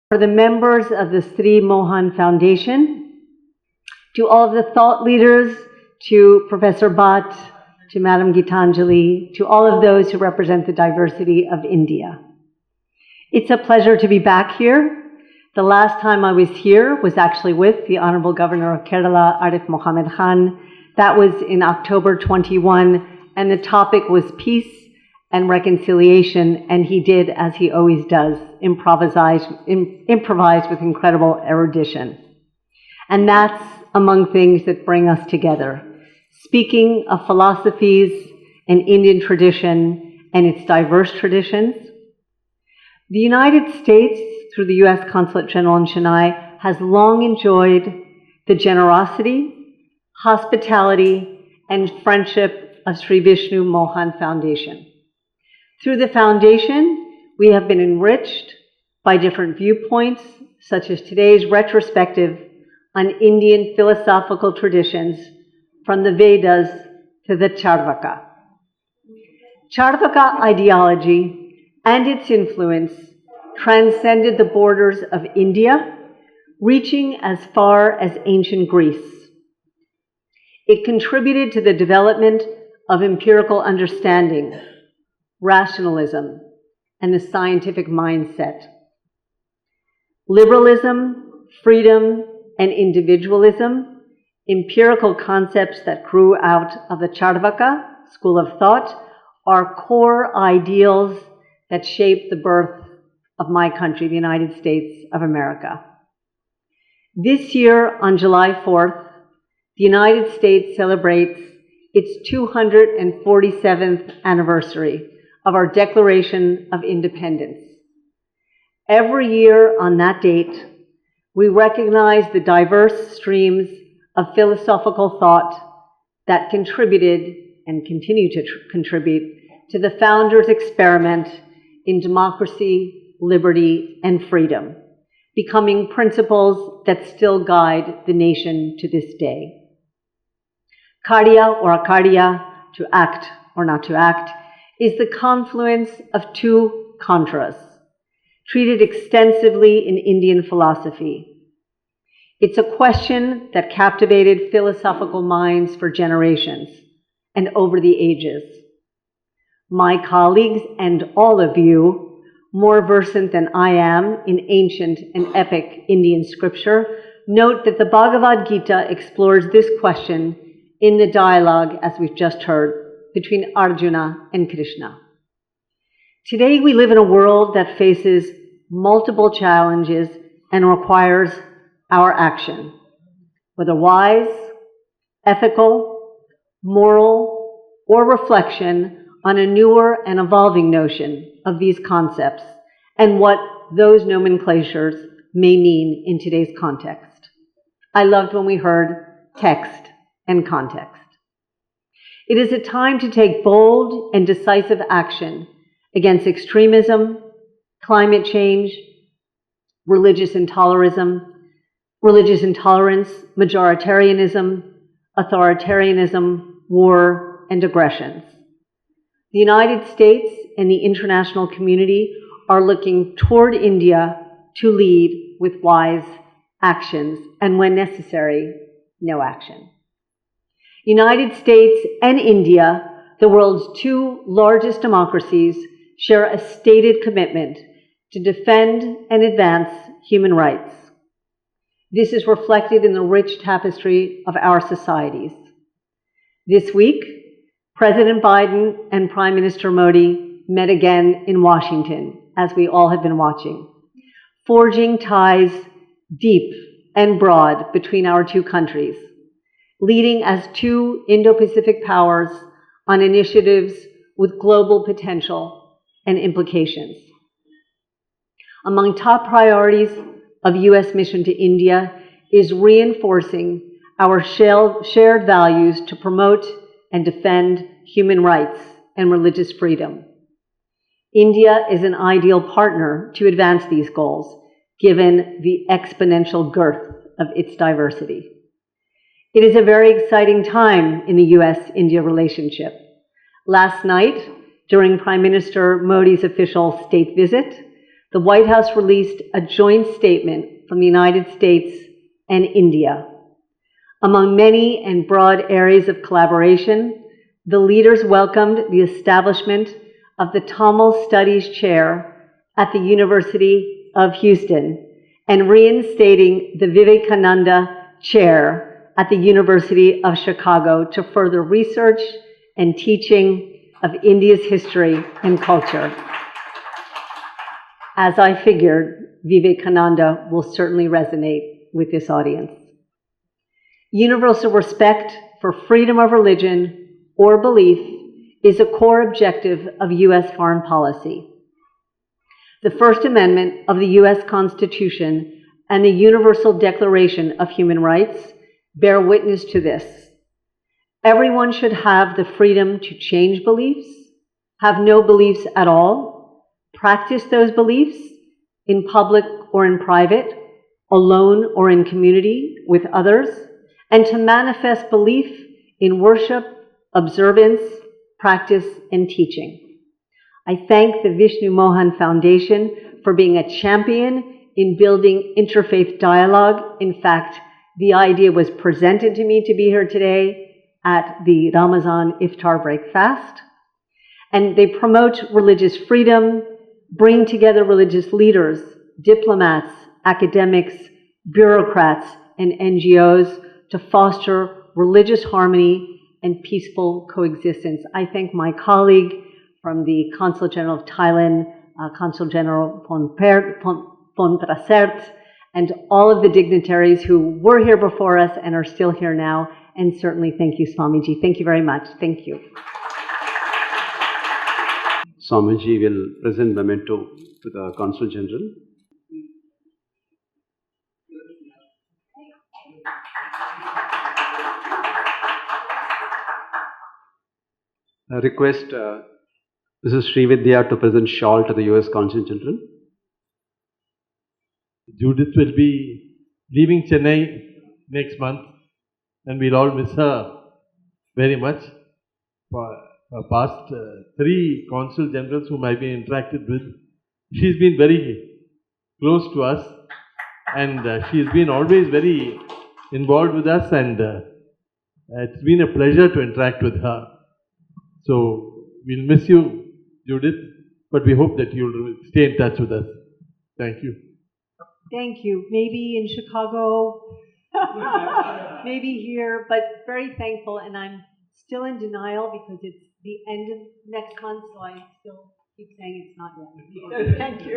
for the members of the Vishnu Mohan Foundation, to all of the thought leaders, to Professor Bhatt, to Madam Gitanjali, to all of those who represent the diversity of India. It's a pleasure to be back here. The last time I was here was actually with the Honorable Governor of Kerala, Arif Mohammed Khan. That was in October 21, and the topic was peace and reconciliation, and he did, as he always does, improvise with incredible erudition. And that's among things that bring us together. Speaking of philosophies and Indian tradition and its diverse traditions, the United States, through the U.S. Consulate General in Chennai, has long enjoyed the generosity, hospitality, and friendship of Sri Vishnu Mohan Foundation. Through the foundation, we have been enriched by different viewpoints, such as today's retrospective on Indian philosophical traditions from the Vedas to the Charvaka. Charvaka ideology and its influence transcended the borders of India, reaching as far as ancient Greece. It contributed to the development of empirical understanding, rationalism, and the scientific mindset. Liberalism, freedom, and individualism, empirical concepts that grew out of the Charvaka school of thought, are core ideals that shaped the birth of my country, the United States of America. This year, on July 4th, the United States celebrates its 247th anniversary of our Declaration of Independence. Every year on that date, we recognize the diverse streams of philosophical thought that contributed and continue to contribute to the founders' experiment in democracy, liberty, and freedom, becoming principles that still guide the nation to this day. Karya or Akarya, to act or not to act, is the confluence of two contras, treated extensively in Indian philosophy. It's a question that captivated philosophical minds for generations and over the ages. My colleagues and all of you, more versant than I am in ancient and epic Indian scripture, note that the Bhagavad Gita explores this question in the dialogue, as we've just heard, between Arjuna and Krishna. Today we live in a world that faces multiple challenges and requires our action, whether wise, ethical, moral, or reflection on a newer and evolving notion of these concepts and what those nomenclatures may mean in today's context. I loved when we heard text and context. It is a time to take bold and decisive action against extremism, climate change, religious intolerance, majoritarianism, authoritarianism, war, and aggressions. The United States and the international community are looking toward India to lead with wise actions, and when necessary, no action. United States and India, the world's two largest democracies, share a stated commitment to defend and advance human rights. This is reflected in the rich tapestry of our societies. This week, President Biden and Prime Minister Modi met again in Washington, as we all have been watching, forging ties deep and broad between our two countries, leading as two Indo-Pacific powers on initiatives with global potential and implications. Among top priorities of U.S. mission to India is reinforcing our shared values to promote and defend human rights and religious freedom. India is an ideal partner to advance these goals, given the exponential girth of its diversity. It is a very exciting time in the U.S.-India relationship. Last night, during Prime Minister Modi's official state visit, the White House released a joint statement from the United States and India. Among many and broad areas of collaboration, the leaders welcomed the establishment of the Tamil Studies Chair at the University of Houston and reinstating the Vivekananda Chair at the University of Chicago to further research and teaching of India's history and culture. As I figured, Vivekananda will certainly resonate with this audience. Universal respect for freedom of religion or belief is a core objective of U.S. foreign policy. The First Amendment of the U.S. Constitution and the Universal Declaration of Human Rights bear witness to this. Everyone should have the freedom to change beliefs, have no beliefs at all, practice those beliefs in public or in private, alone or in community with others, and to manifest belief in worship, observance, practice, and teaching. I thank the Vishnu Mohan Foundation for being a champion in building interfaith dialogue. In fact, the idea was presented to me to be here today at the Ramadan Iftar Break Fast. And they promote religious freedom, bring together religious leaders, diplomats, academics, bureaucrats, and NGOs to foster religious harmony and peaceful coexistence. I thank my colleague from the Consul General of Thailand, Consul General Pon Prasert, and all of the dignitaries who were here before us and are still here now. And certainly thank you, Swamiji. Thank you very much. Thank you. Swamiji will present memento to the Consul General. I request Mrs. Srividya to present shawl to the U.S. Consul General. Judith will be leaving Chennai next month, and we'll all miss her very much. For past 3 consul generals whom I've been interacted with, she's been very close to us, and she's been always very involved with us, and it's been a pleasure to interact with her. So we'll miss you, Judith, but we hope that you'll stay in touch with us. Thank you. Thank you. Maybe in Chicago, maybe here, but very thankful. And I'm still in denial because it's the end of next month, so I still keep saying it's not yet. So thank you.